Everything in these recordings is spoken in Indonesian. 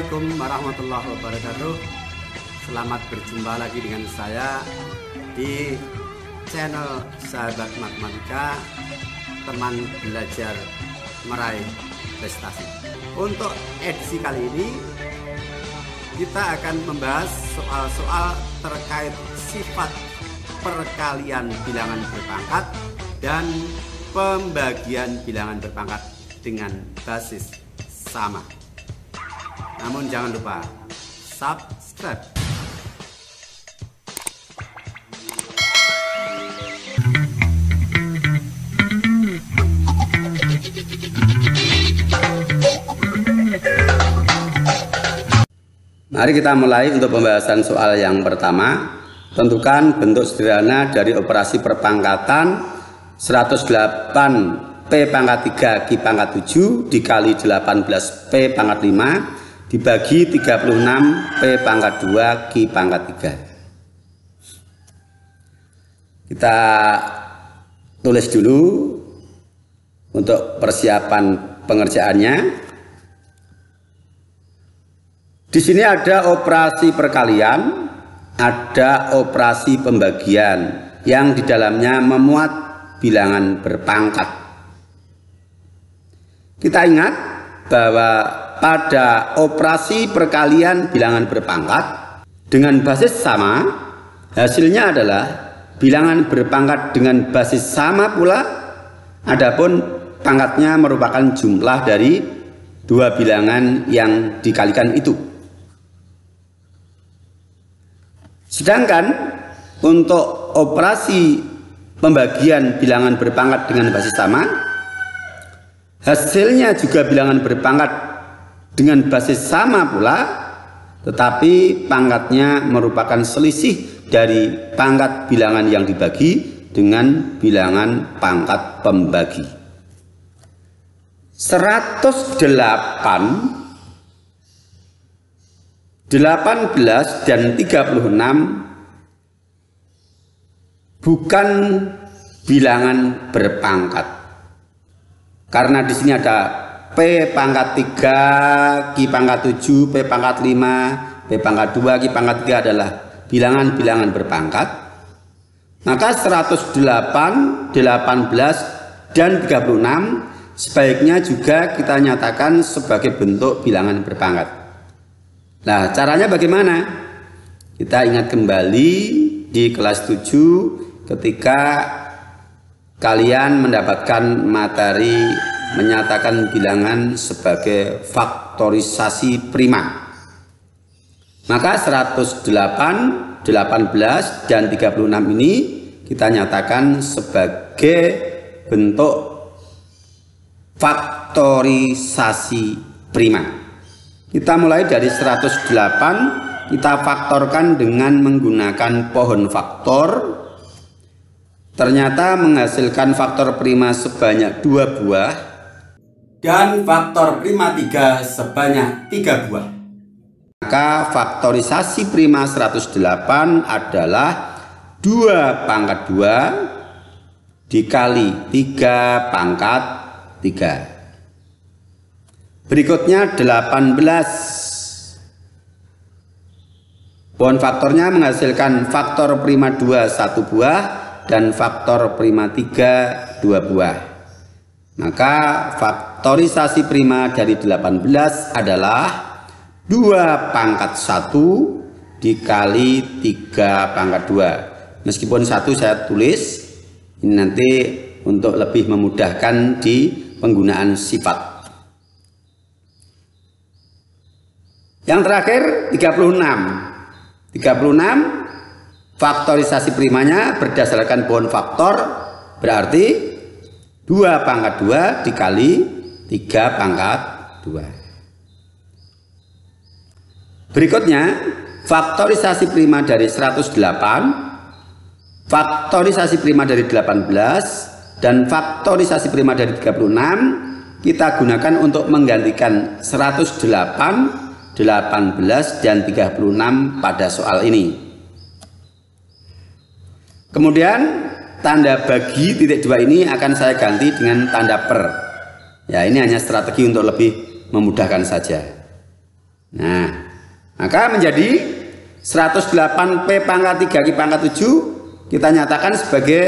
Assalamualaikum warahmatullahi wabarakatuh. Selamat berjumpa lagi dengan saya di channel Sahabat Matematika, teman belajar meraih prestasi. Untuk edisi kali ini kita akan membahas soal-soal terkait sifat perkalian bilangan berpangkat dan pembagian bilangan berpangkat dengan basis sama. Namun jangan lupa subscribe. Mari kita mulai untuk pembahasan soal yang pertama. Tentukan bentuk sederhana dari operasi perpangkatan 108 P pangkat 3 Q pangkat 7 dikali 18 P pangkat 5 dibagi 36 P pangkat 2 Q pangkat 3. Kita tulis dulu untuk persiapan pengerjaannya. Di sini ada operasi perkalian, ada operasi pembagian yang di dalamnya memuat bilangan berpangkat. Kita ingat bahwa pada operasi perkalian bilangan berpangkat dengan basis sama, hasilnya adalah bilangan berpangkat dengan basis sama pula, adapun pangkatnya merupakan jumlah dari dua bilangan yang dikalikan itu. Sedangkan untuk operasi pembagian bilangan berpangkat dengan basis sama, hasilnya juga bilangan berpangkat dengan basis sama pula, tetapi pangkatnya merupakan selisih dari pangkat bilangan yang dibagi dengan bilangan pangkat pembagi. 108, 18 dan 36 bukan bilangan berpangkat. Karena di sini ada P pangkat 3, Q pangkat 7, P pangkat 5, P pangkat 2, Q pangkat 3 adalah bilangan-bilangan berpangkat. Maka 108, 18, dan 36 sebaiknya juga kita nyatakan sebagai bentuk bilangan berpangkat. Nah, caranya bagaimana? Kita ingat kembali di kelas 7 ketika kalian mendapatkan materi menyatakan bilangan sebagai faktorisasi prima. Maka 108, 18, dan 36 ini kita nyatakan sebagai bentuk faktorisasi prima. Kita mulai dari 108, kita faktorkan dengan menggunakan pohon faktor. Ternyata menghasilkan faktor prima sebanyak 2 buah dan faktor prima 3 sebanyak 3 buah. Maka faktorisasi prima 108 adalah 2 pangkat 2 dikali 3 pangkat 3. Berikutnya 18. Pohon faktornya menghasilkan faktor prima 2 1 buah dan faktor prima 3 2 buah. Maka faktorisasi prima dari 18 adalah 2 pangkat 1 dikali 3 pangkat 2. Meskipun 1 saya tulis, ini nanti untuk lebih memudahkan di penggunaan sifat. Yang terakhir 36. 36 faktorisasi primanya berdasarkan pohon faktor berarti 2 pangkat 2 dikali 3 pangkat 2. Berikutnya faktorisasi prima dari 108, faktorisasi prima dari 18, dan faktorisasi prima dari 36 kita gunakan untuk menggantikan 108, 18, dan 36 pada soal ini. Kemudian tanda bagi titik 2 ini akan saya ganti dengan tanda per. Ya, ini hanya strategi untuk lebih memudahkan saja. Nah, maka menjadi 108 P pangkat 3 Ki pangkat 7 kita nyatakan sebagai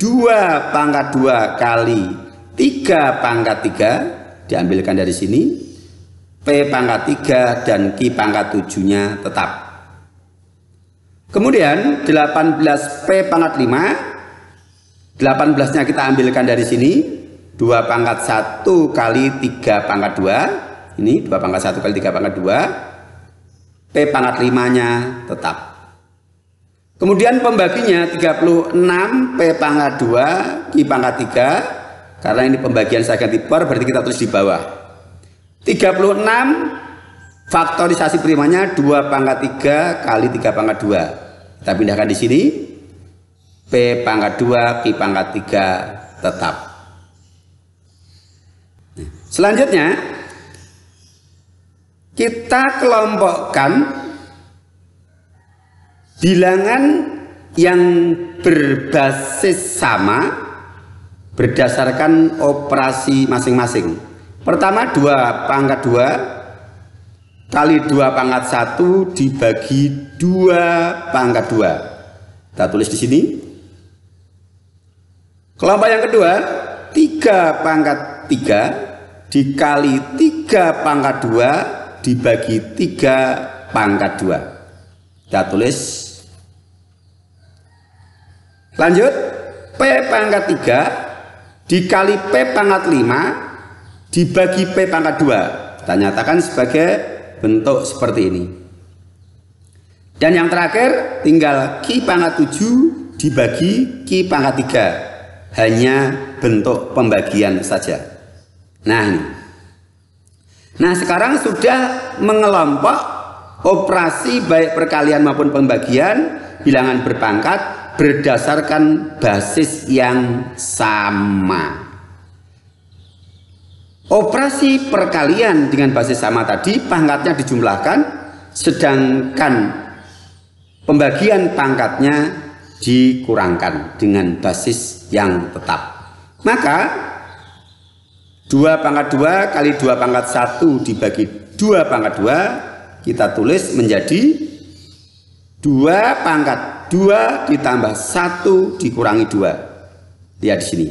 2 pangkat 2 kali 3 pangkat 3, diambilkan dari sini. P pangkat 3 dan Ki pangkat 7-nya tetap. Kemudian 18 P pangkat 5, 18-nya kita ambilkan dari sini. 2 pangkat 1 kali 3 pangkat 2. Ini 2 pangkat 1 kali 3 pangkat 2. P pangkat 5-nya tetap. Kemudian pembaginya 36 P pangkat 2 Ki pangkat 3. Karena ini pembagian saya ganti per, berarti kita tulis di bawah. 36 faktorisasi primanya 2 pangkat 3 kali 3 pangkat 2. Kita pindahkan di sini. P pangkat 2 Ki pangkat 3 tetap. Selanjutnya kita kelompokkan bilangan yang berbasis sama berdasarkan operasi masing-masing. Pertama 2 pangkat 2 kali 2 pangkat 1 dibagi 2 pangkat 2. Kita tulis di sini. Kelompok yang kedua 3 pangkat 3 dikali 3 pangkat 2 dibagi 3 pangkat 2. Kita tulis. Lanjut, P pangkat 3 dikali P pangkat 5 dibagi P pangkat 2. Kita nyatakan sebagai bentuk seperti ini. Dan yang terakhir tinggal Ki pangkat 7 dibagi Ki pangkat 3. Hanya bentuk pembagian saja. Nah ini. Nah sekarang sudah mengelompok operasi baik perkalian maupun pembagian bilangan berpangkat berdasarkan basis yang sama. Operasi perkalian dengan basis sama tadi pangkatnya dijumlahkan, sedangkan pembagian pangkatnya dikurangkan dengan basis yang tetap. Maka 2 pangkat 2 kali 2 pangkat 1 dibagi 2 pangkat 2 kita tulis menjadi 2 pangkat 2 ditambah 1 dikurangi 2. Lihat di sini.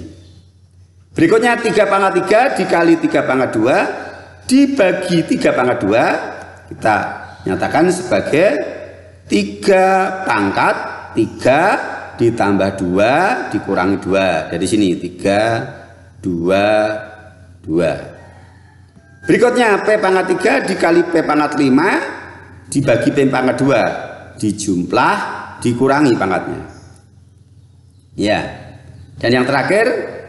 Berikutnya 3 pangkat 3 dikali 3 pangkat 2 dibagi 3 pangkat 2 kita nyatakan sebagai 3 pangkat 3 ditambah 2 dikurangi 2. Dari sini 3 2 2. Berikutnya P pangkat 3 dikali P pangkat 5 dibagi P pangkat 2 dijumlah dikurangi pangkatnya. Ya. Dan yang terakhir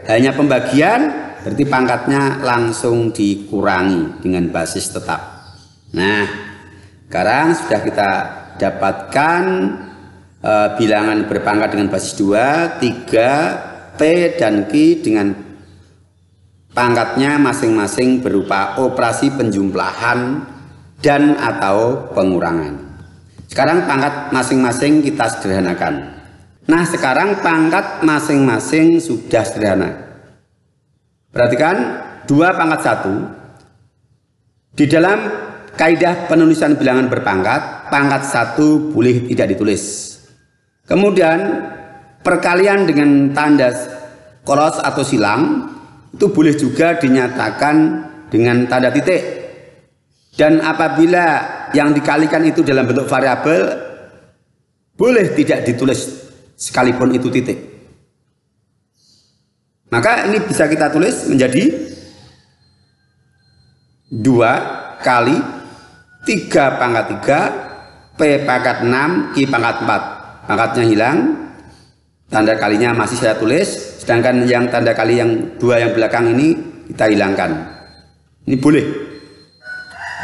hanya pembagian, berarti pangkatnya langsung dikurangi dengan basis tetap. Nah, sekarang sudah kita dapatkan bilangan berpangkat dengan basis 2, 3, P dan Ki dengan pangkatnya masing-masing berupa operasi penjumlahan dan atau pengurangan. Sekarang pangkat masing-masing kita sederhanakan. Nah sekarang pangkat masing-masing sudah sederhana. Perhatikan 2 pangkat 1. Di dalam kaidah penulisan bilangan berpangkat, pangkat 1 boleh tidak ditulis. Kemudian perkalian dengan tanda kolos atau silang itu boleh juga dinyatakan dengan tanda titik. Dan apabila yang dikalikan itu dalam bentuk variabel, boleh tidak ditulis sekalipun itu titik. Maka ini bisa kita tulis menjadi 2 kali 3 pangkat 3 P pangkat 6 Ki pangkat 4. Pangkatnya hilang, tanda kalinya masih saya tulis, sedangkan yang tanda kali yang 2 yang belakang ini kita hilangkan. Ini boleh.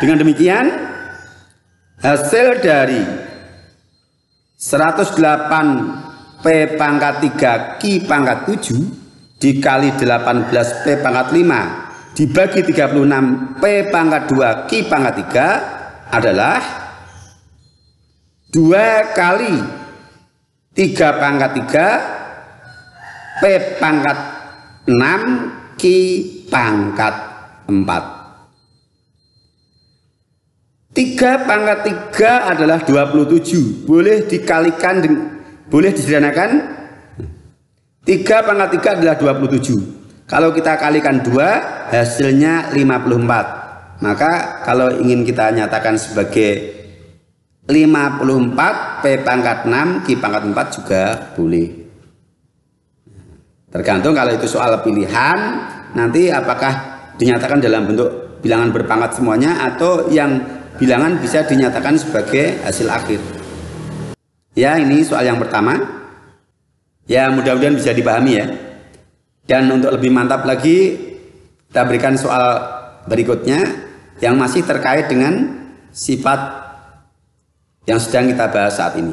Dengan demikian hasil dari 108 P pangkat 3 Ki pangkat 7 dikali 18 P pangkat 5 dibagi 36 P pangkat 2 Ki pangkat 3 adalah 2 kali 3 pangkat 3 P pangkat 6 Ki pangkat 4. 3 pangkat 3 adalah 27. Boleh dikalikan, boleh disederhanakan. 3 pangkat 3 adalah 27. Kalau kita kalikan 2, hasilnya 54. Maka kalau ingin kita nyatakan sebagai 54 P pangkat 6 Q pangkat 4 juga boleh. Tergantung kalau itu soal pilihan, nanti apakah dinyatakan dalam bentuk bilangan berpangkat semuanya atau yang bilangan bisa dinyatakan sebagai hasil akhir. Ya, ini soal yang pertama. Ya, mudah-mudahan bisa dipahami ya. Dan untuk lebih mantap lagi, kita berikan soal berikutnya yang masih terkait dengan sifat yang sedang kita bahas saat ini.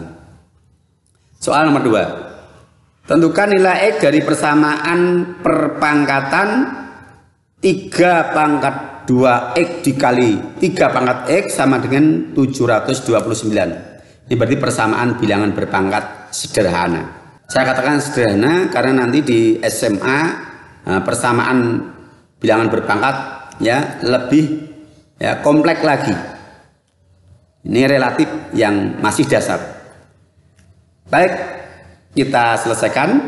Soal nomor 2. Tentukan nilai X dari persamaan perpangkatan 3 pangkat 2X dikali 3 pangkat X sama dengan 729. Ini berarti persamaan bilangan berpangkat sederhana. Saya katakan sederhana karena nanti di SMA persamaan bilangan berpangkat ya lebih ya kompleks lagi. Ini relatif yang masih dasar. Baik, kita selesaikan.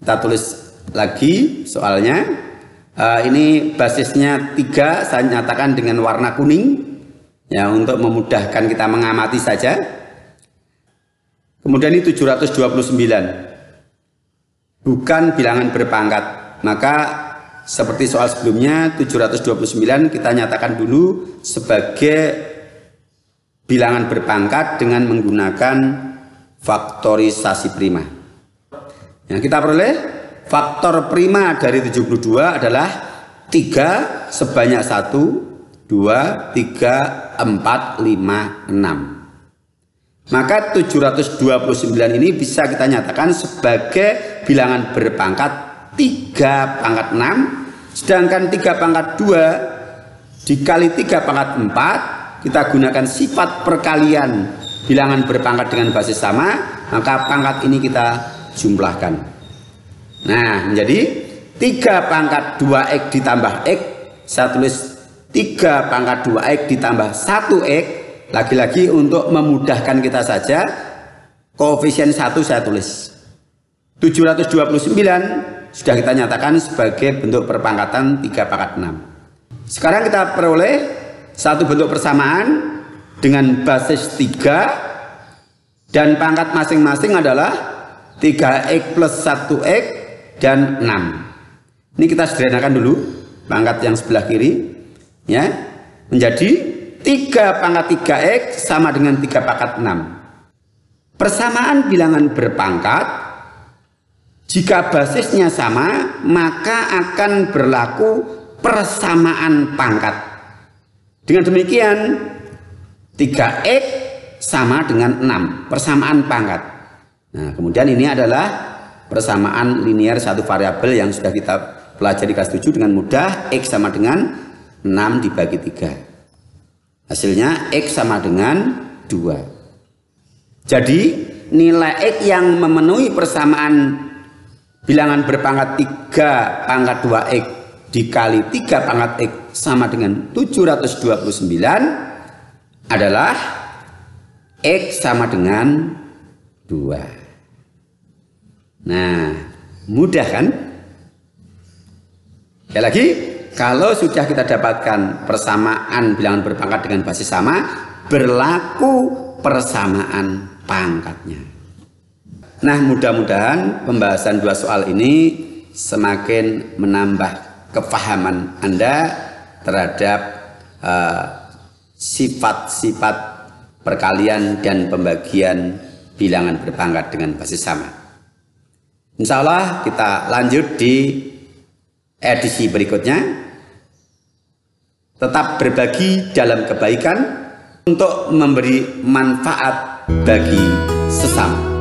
Kita tulis lagi soalnya. Ini basisnya 3, saya nyatakan dengan warna kuning ya untuk memudahkan kita mengamati saja. Kemudian ini 729 bukan bilangan berpangkat, maka seperti soal sebelumnya 729 kita nyatakan dulu sebagai bilangan berpangkat dengan menggunakan faktorisasi prima. Yang kita peroleh faktor prima dari 72 adalah 3 sebanyak 1, 2, 3, 4, 5, 6. Maka 729 ini bisa kita nyatakan sebagai bilangan berpangkat 3 pangkat 6, sedangkan 3 pangkat 2 dikali 3 pangkat 4 kita gunakan sifat perkalian bilangan berpangkat dengan basis sama, maka pangkat ini kita jumlahkan. Nah, menjadi 3 pangkat 2X ditambah X, saya tulis 3 pangkat 2X ditambah 1X. Lagi-lagi untuk memudahkan kita saja, koefisien 1 saya tulis. 729 sudah kita nyatakan sebagai bentuk perpangkatan 3 pangkat 6. Sekarang kita peroleh satu bentuk persamaan dengan basis 3 dan pangkat masing-masing adalah 3X plus 1X dan 6. Ini kita sederhanakan dulu pangkat yang sebelah kiri ya, menjadi 3 pangkat 3X sama dengan 3 pangkat 6. Persamaan bilangan berpangkat jika basisnya sama maka akan berlaku persamaan pangkat. Dengan demikian 3X sama dengan 6, persamaan pangkat. Nah, kemudian ini adalah persamaan linear satu variabel yang sudah kita pelajari kelas 7 dengan mudah. X sama dengan 6 dibagi 3. Hasilnya X sama dengan 2. Jadi nilai X yang memenuhi persamaan bilangan berpangkat 3 pangkat 2X dikali 3 pangkat X sama dengan 729 adalah X sama dengan 2. Nah, mudah kan? Sekali lagi, kalau sudah kita dapatkan persamaan bilangan berpangkat dengan basis sama, berlaku persamaan pangkatnya. Nah, mudah-mudahan pembahasan 2 soal ini semakin menambah kefahaman Anda terhadap sifat-sifat perkalian dan pembagian bilangan berpangkat dengan basis sama. Insya Allah kita lanjut di edisi berikutnya. Tetap berbagi dalam kebaikan untuk memberi manfaat bagi sesama.